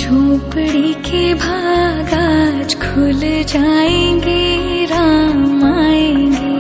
झोपड़ी के भाग आज खुल जाएंगे, राम आएंगे।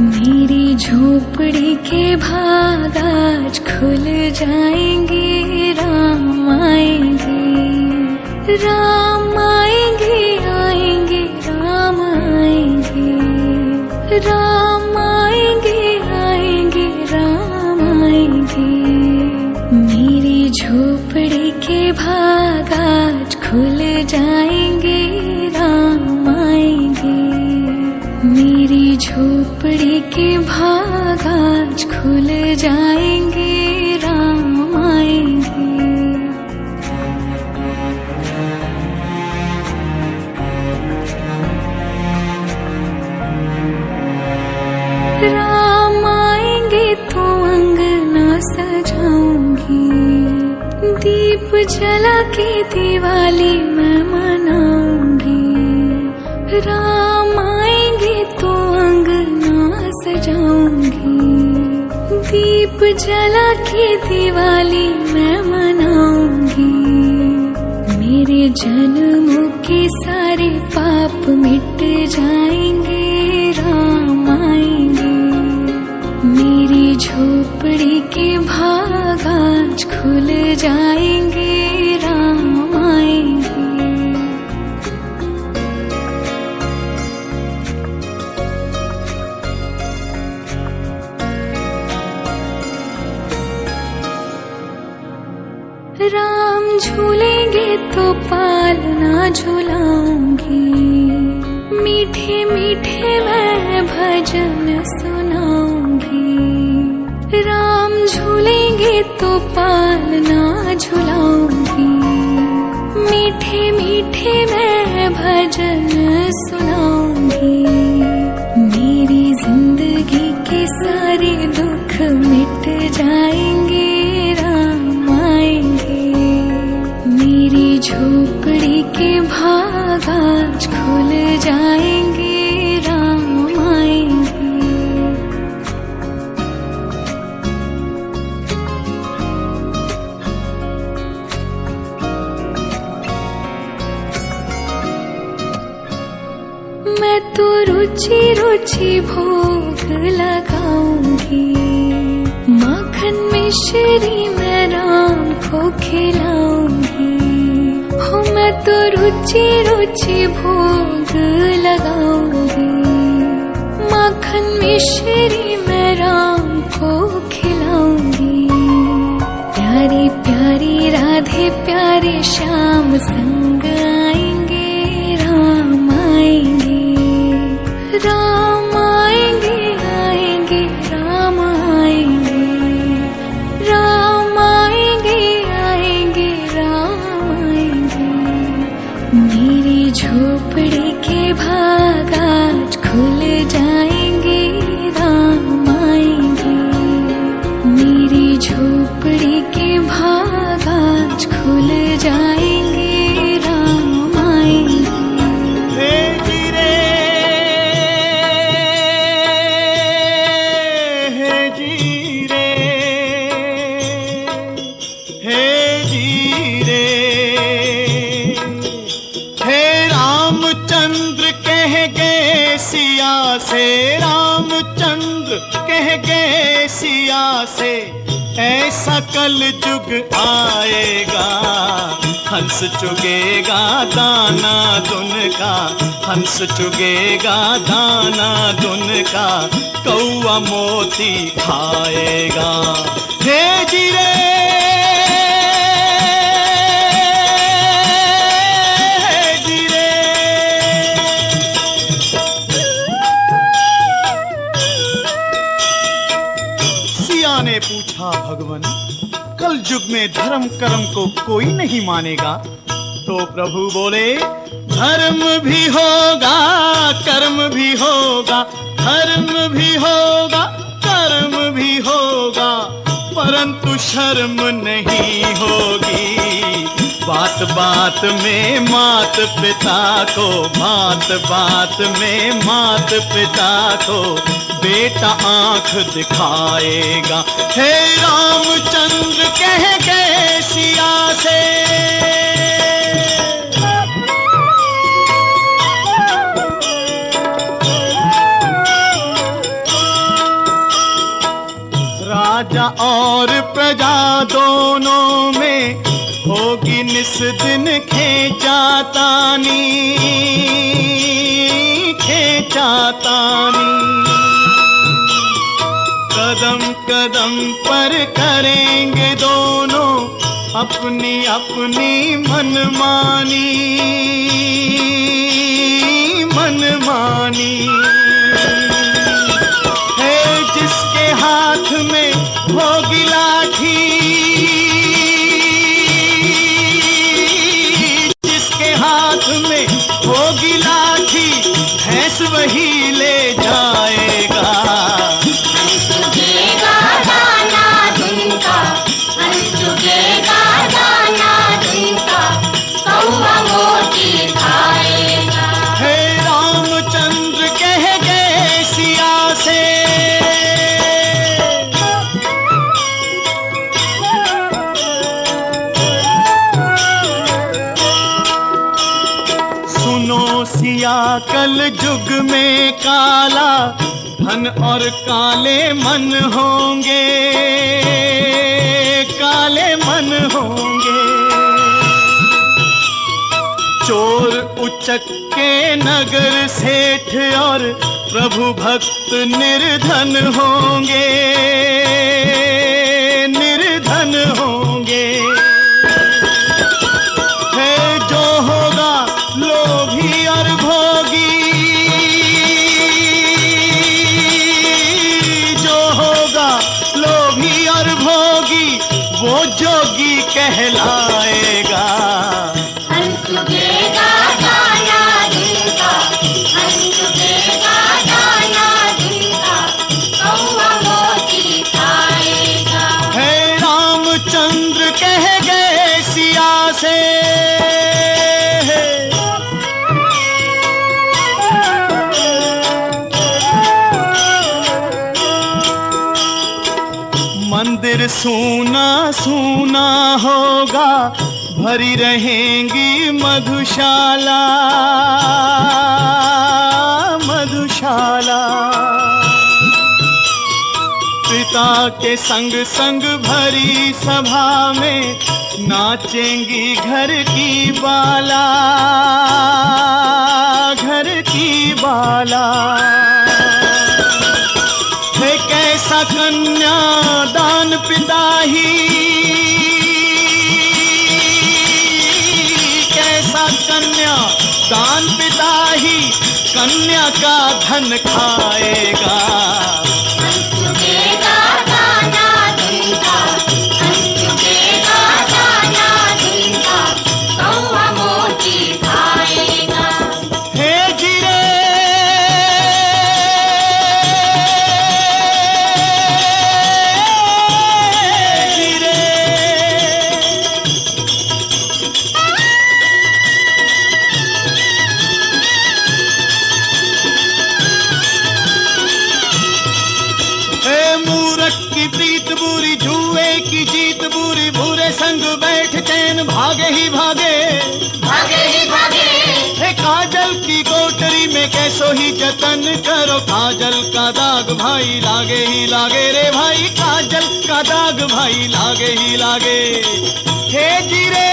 मेरी झोपड़ी के भाग आज खुल जाएंगे, राम आएंगे। राम आएंगे, आएंगे, राम आएंगे। राम आएंगे, आएंगे, राम आएंगे। मेरी झोपड़ी के भाग आज खुल जाएंगे, राम आएंगे। मेरी झोपड़ी के भाग आज खुल जाएंगे, राम आएंगे। राम आएंगे तो अंगना सजाऊंगी, दीप जला के दिवाली मैं मनाऊंगी। राम आएंगे तो अंगना सजाऊंगी, दीप जला के दिवाली मैं मनाऊंगी। मेरे जन्मों के सारे पाप मिट जाएंगे, राम आएंगे। मेरी झोपड़ी के भाग आज खुल जाएंगे, राम आएंगे। राम झूलेंगे तो पालना झुलाऊंगी, मीठे मीठे मैं भजन सुनाऊंगी। राम झूलेंगे तो पालना झुलाऊंगी, मीठे मीठे मैं भजन सुनाऊंगी। मेरी जिंदगी के सारे दुख मिट जाएंगे, राम आएंगे। मेरी झोपड़ी के भाग आज खुल जाएंगे, राम आएंगे। मैं तो रुचि रुचि भोग लगाऊंगी, माखन मिश्री मैं राम को खिलाऊंगी। हो मैं तो रुचि रुचि भोग लगाऊंगी, माखन मिश्री मैं राम को खिलाऊंगी। प्यारी प्यारी राधे प्यारे श्याम संग आएंगे, राम आएंगे। राम आएंगे, आएंगे, राम आएंगे। राम आएंगे, आएंगे, राम आएंगे। मेरी झोपड़ी के भाग आज खुल जाएंगे, राम आएंगे। मेरी झोपड़ी के भाग आज खुल जाएंगे, राम आएंगे। से रामचंद्र कह गए सिया से, ऐसा कल जुग आएगा। हंस चुगेगा दाना दुन का, हंस चुगेगा दाना दुन का, कौआ मोती खाएगा। हे जीरे ने पूछा, भगवन कल युग में धर्म कर्म को कोई नहीं मानेगा? तो प्रभु बोले, धर्म भी होगा कर्म भी होगा, धर्म भी होगा कर्म भी होगा, परंतु शर्म नहीं होगी। बात बात में मात पिता को, बात बात में मात पिता को बेटा आंख दिखाएगा। हे रामचंद्र कह गए सिया से, उस दिन खींचा तानी कदम कदम पर करेंगे दोनों अपनी अपनी मनमानी है जिसके हाथ में होगी लाठी, जिसके हाथ में होगी लाठी भैंस वही ले जाएगा। हे रामचंद्र कह गए सिया से, सुनो सिया कल युग में काला धन और काले मन होंगे, काले मन होंगे। चोर उचक के नगर सेठ और प्रभु भक्त निर्धन होंगे, निर्धन होंगे। है जो होगा लोभी और भोगी, जो होगा लोभी और भोगी वो जोगी कहलाएगा। है रामचंद्र कह गए सिया से, मंदिर सूना सूना होगा भरी रहेंगी मधुशाला, मधुशाला। पिता के संग संग भरी सभा में नाचेंगी घर की बाला, घर की बाला। है कैसा कन्या दान पिता ही, कैसा कन्या दान पिता ही कन्या का धन खाएगा। भागे ही भागे, भागे ही भागे। हे काजल की कोठरी में कैसो ही जतन करो, काजल का दाग भाई लागे ही लागे रे भाई, काजल का दाग भाई लागे ही लागे। हे जीरे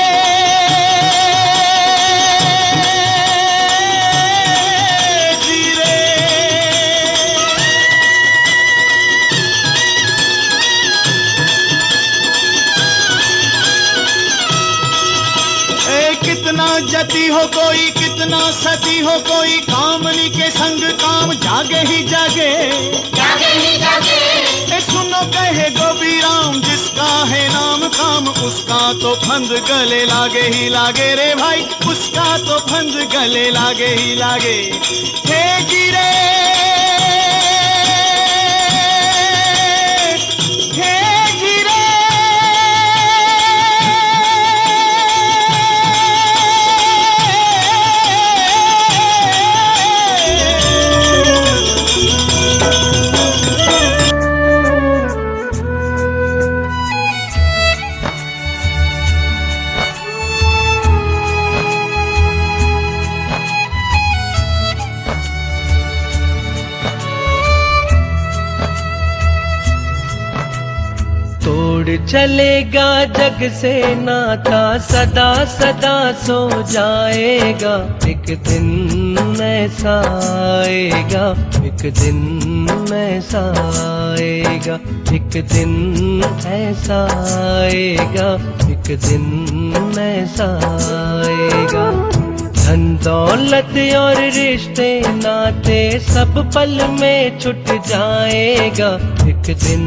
कितना जती हो कोई, कितना सती हो कोई, कामनी के संग काम जागे ही जागे, जागे ही जागे। सुनो कहे गोपी राम जिसका है नाम काम, उसका तो फंद गले लागे ही लागे रे भाई, उसका तो फंद गले लागे ही लागे। हे गिरे चलेगा जग से नाता, सदा सदा सो जाएगा। एक दिन ऐसा आएगा, एक दिन ऐसा आएगा, एक दिन ऐसा आएगा, एक दिन ऐसा आएगा। धन दौलत और रिश्ते नाते सब पल में छुट जाएगा। एक दिन